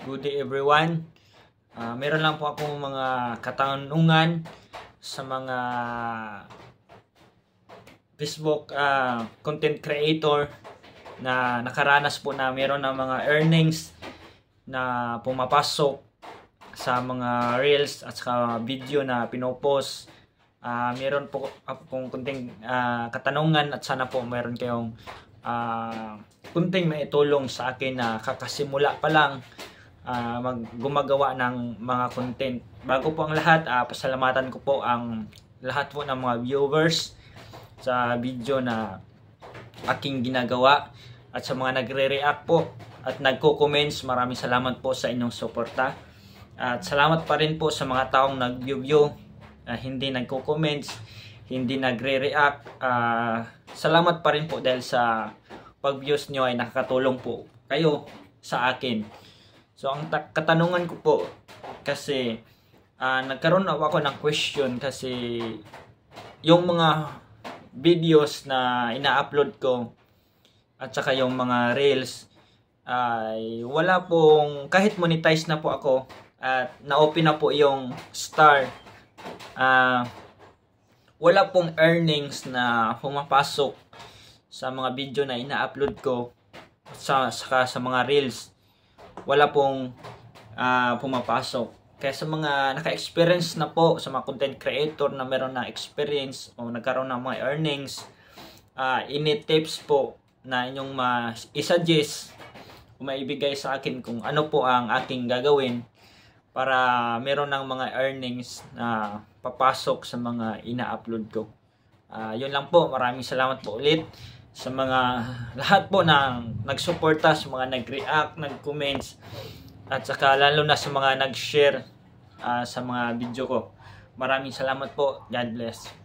Good day everyone. Meron lang po akong mga katanungan sa mga Facebook content creator na nakaranas po na meron ng mga earnings na pumapasok sa mga reels at saka video na pinopost. Meron po akong kunting katanungan at sana po meron kayong kunting maitulong sa akin na kakasimula pa lang gumagawa ng mga content. Bago po ang lahat, pasalamatan ko po ang lahat po ng mga viewers sa video na aking ginagawa at sa mga nagre-react po at nagko-comments. Maraming salamat po sa inyong suporta at salamat pa rin po sa mga taong nag-view, hindi nagko-comments, hindi nagre-react. Salamat pa rin po dahil sa pag-views nyo ay nakakatulong po kayo sa akin. So ang katanungan ko po kasi nagkaroon ako ng question kasi yung mga videos na ina-upload ko at saka yung mga reels ay wala pong, kahit monetize na po ako at na-open na po yung star, wala pong earnings na pumapasok sa mga video na ina-upload ko saka sa mga reels. Wala pong pumapasok. Kaya sa mga naka-experience na po, sa mga content creator na meron na experience o nagkaroon ng mga earnings, ini tips po na inyong i-suggest o maibigay sa akin kung ano po ang aking gagawin para meron ng mga earnings na papasok sa mga ina-upload ko. Yun lang po. Maraming salamat po ulit sa mga lahat po ng nagsuporta, sa mga nag-react, nag-comments at saka lalo na sa mga nag-share sa mga video ko. Maraming salamat po. God bless.